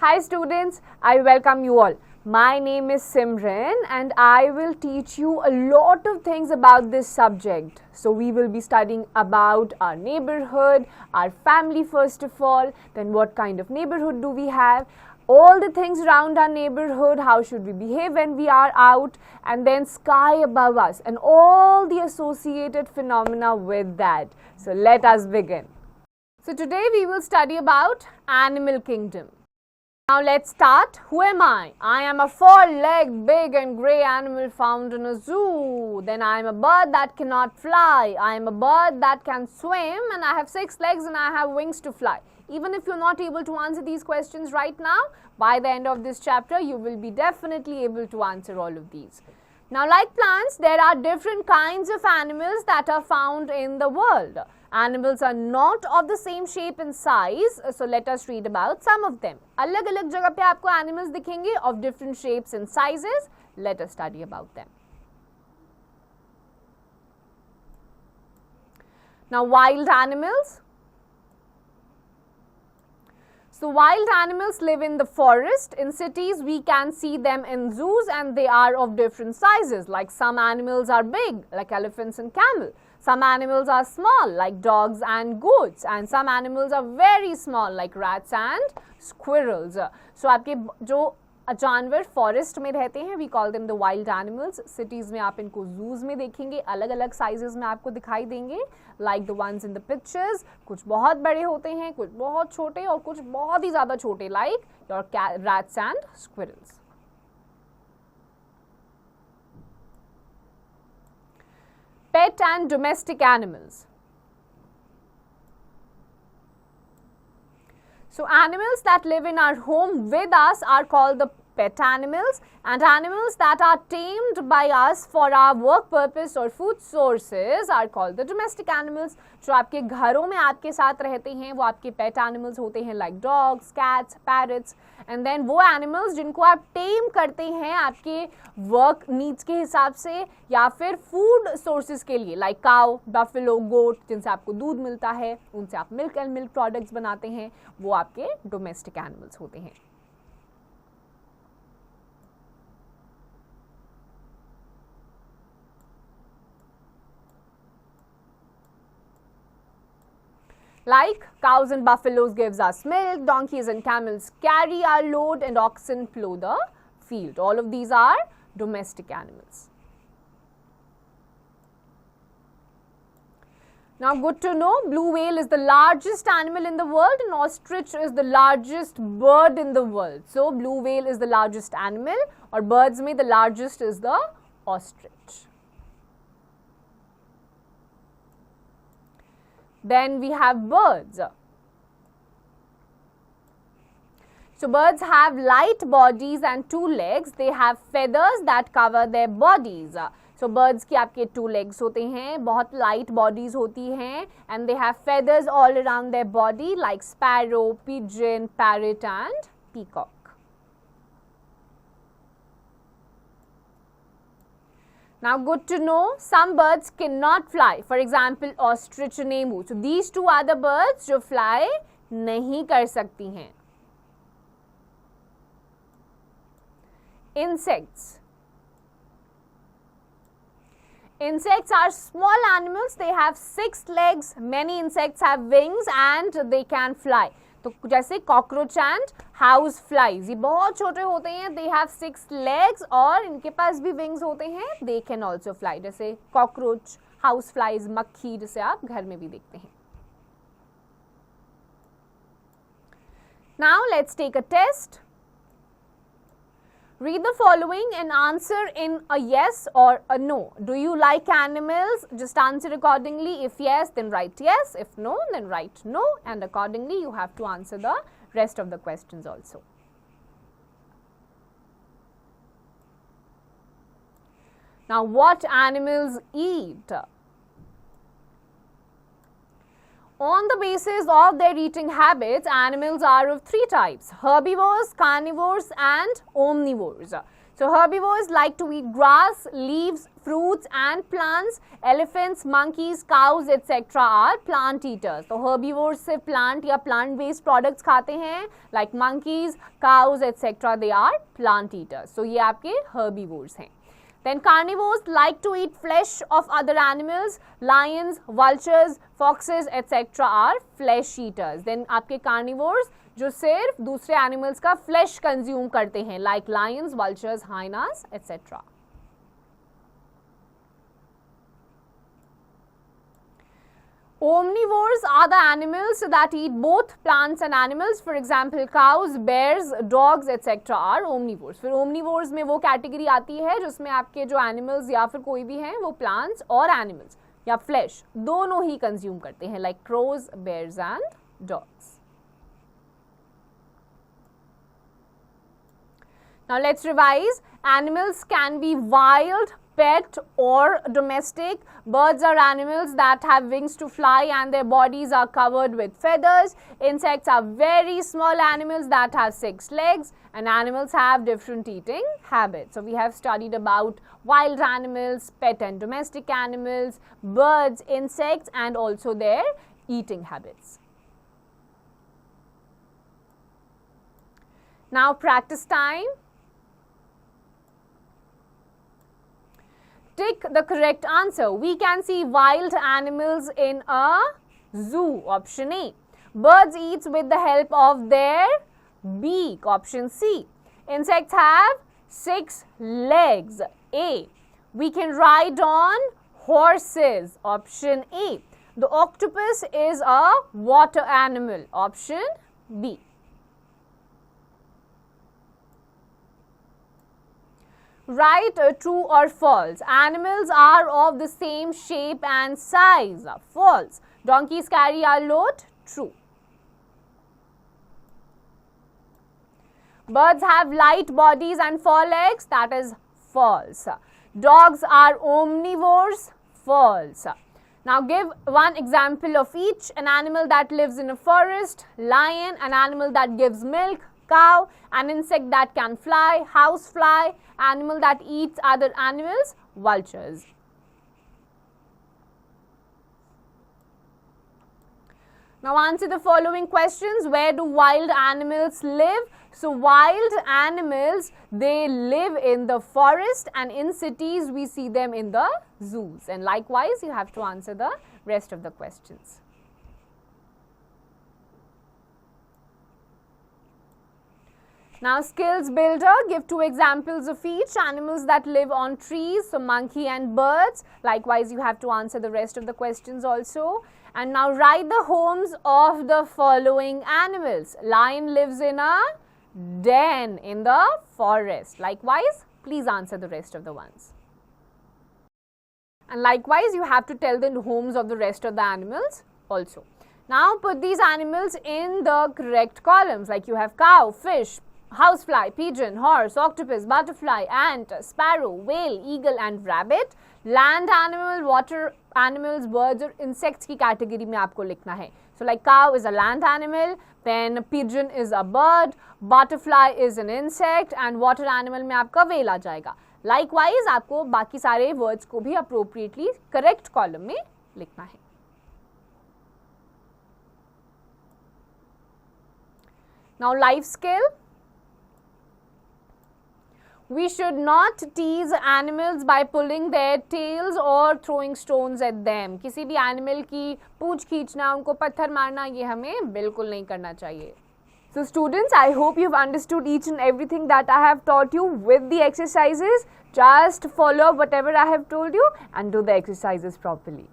Hi students, I welcome you all. My name is Simran and I will teach you a lot of things about this subject. So we will be studying about our neighborhood, our family first of all, then what kind of neighborhood do we have, all the things around our neighborhood, how should we behave when we are out, and then sky above us and all the associated phenomena with that. So let us begin. So today we will study about animal kingdom. Now let's start. Who am I? I am a four-legged, big and grey animal found in a zoo. Then I am a bird that cannot fly. I am a bird that can swim and I have 6 legs and I have wings to fly. Even if you're not able to answer these questions right now, by the end of this chapter, you will be definitely able to answer all of these. Now, like plants, there are different kinds of animals that are found in the world. Animals are not of the same shape and size, so let us read about some of them. अलग-अलग जगह पे आपको animals दिखेंगे of different shapes and sizes. Let us study about them. Now, wild animals. So, wild animals live in the forest. In cities, we can see them in zoos and they are of different sizes. Like some animals are big, like elephants and camel. Some animals are small, like dogs and goats. And some animals are very small, like rats and squirrels. So, आपके जो जानवर forest में रहते हैं, we call them the wild animals. Cities में आप इनको जूज में देखेंगे, अलग अलग साइजेस में आपको दिखाई देंगे, like the ones in the pictures. कुछ बहुत बड़े होते हैं, कुछ बहुत छोटे और कुछ बहुत ही ज़्यादा छोटे, like your rats and squirrels. Pet and domestic animals. So, animals that live in our home with us are called the pet animals, and animals that are tamed by us for our work purpose or food sources are called the domestic animals. जो आपके घरों में आपके साथ रहते हैं वो आपके pet animals होते हैं, like dogs, cats, parrots, and then वो animals जिनको आप tame करते हैं आपके work needs के हिसाब से या फिर food sources के लिए, like cow, buffalo, goat, जिनसे आपको दूध मिलता है, उनसे आप milk and milk products बनाते हैं, वो आपके domestic animals होते हैं. Like cows and buffaloes gives us milk, donkeys and camels carry our load, and oxen plough the field. All of these are domestic animals. Now, good to know, blue whale is the largest animal in the world and ostrich is the largest bird in the world. So, blue whale is the largest animal, or birds mein the largest is the ostrich. Then we have birds. So, birds have light bodies and 2 legs. They have feathers that cover their bodies. So, birds की आपके 2 legs होते हैं, बहुत light bodies होती हैं, and they have feathers all around their body like sparrow, pigeon, parrot and peacock. Now, good to know, some birds cannot fly. For example, ostrich and emu. So, these two are the birds जो fly नहीं कर सकती हैं. Insects. Insects are small animals. They have 6 legs. Many insects have wings and they can fly. तो जैसे cockroach and house flies, ये बहुत छोटे होते हैं. They have 6 legs और इनके पास भी wings होते हैं. They can also fly. जैसे cockroach, house flies, मक्खी जिसे आप घर में भी देखते हैं. Now let's take a test. Read the following and answer in a yes or a no. Do you like animals? Just answer accordingly. If yes, then write yes. If no, then write no. And accordingly, you have to answer the rest of the questions also. Now, what animals eat? On the basis of their eating habits, animals are of 3 types: herbivores, carnivores and omnivores. So herbivores like to eat grass, leaves, fruits and plants. Elephants, monkeys, cows etc. are plant eaters. तो herbivores सिर्फ plant या plant based products खाते हैं, like monkeys, cows etc. they are plant eaters. So ये आपके herbivores हैं. Then carnivores like to eat flesh of other animals. Lions, vultures, foxes etc. are flesh eaters. Then आपके carnivores जो सिर्फ दूसरे animals का फ्लैश कंज्यूम करते हैं, like Lions, vultures, hyenas etcetera. Omnivores are the animals that eat both plants and animals. For example, cows, bears, dogs etc. are omnivores. फिर omnivores में वो कैटेगरी आती है जिसमें आपके जो एनिमल्स या फिर कोई भी हैं वो प्लांट्स और एनिमल्स या फ्लैश दोनों ही कंज्यूम करते हैं, like crows, bears and dogs. Now let's revise. Animals can be wild, pet or domestic. Birds are animals that have wings to fly and their bodies are covered with feathers. Insects are very small animals that have 6 legs, and animals have different eating habits. So we have studied about wild animals, pet and domestic animals, birds, insects and also their eating habits. Now practice time. Tick the correct answer. We can see wild animals in a zoo, option A. Birds eat with the help of their beak, option C. Insects have 6 legs, A. We can ride on horses, option A. The octopus is a water animal, option B. Right, true or false? Animals are of the same shape and size. False. Donkeys carry our load. True. Birds have light bodies and 4 legs. That is false. Dogs are omnivores. False. Now give one example of each. An animal that lives in a forest. Lion. An animal that gives milk. Cow. An insect that can fly. Housefly. Animal that eats other animals, vultures. Now answer the following questions. Where do wild animals live? So wild animals, they live in the forest, and in cities we see them in the zoos. And likewise you have to answer the rest of the questions. Now skills builder, give 2 examples of each. Animals that live on trees, so monkey and birds. Likewise you have to answer the rest of the questions also. And now write the homes of the following animals. Lion lives in a den in the forest. Likewise, please answer the rest of the ones. And likewise you have to tell the homes of the rest of the animals also. Now put these animals in the correct columns, like you have cow, fish, housefly, pigeon, horse, octopus, butterfly, ant, sparrow, whale, eagle and rabbit. Land animal, water animals, birds और insects की category में आपको लिखना है. So like cow is a land animal, then pigeon is a bird, butterfly is an insect and water animal में आपका whale आ जाएगा. Likewise आपको बाकी सारे words को भी appropriately correct column में लिखना है. Now life skill. We should not tease animals by pulling their tails or throwing stones at them. किसी भी animal की पूंछ खींचना, उनको पत्थर मारना, ये हमें बिल्कुल नहीं करना चाहिए. So students, I hope you've understood each and everything that I have taught you with the exercises. Just follow whatever I have told you and do the exercises properly.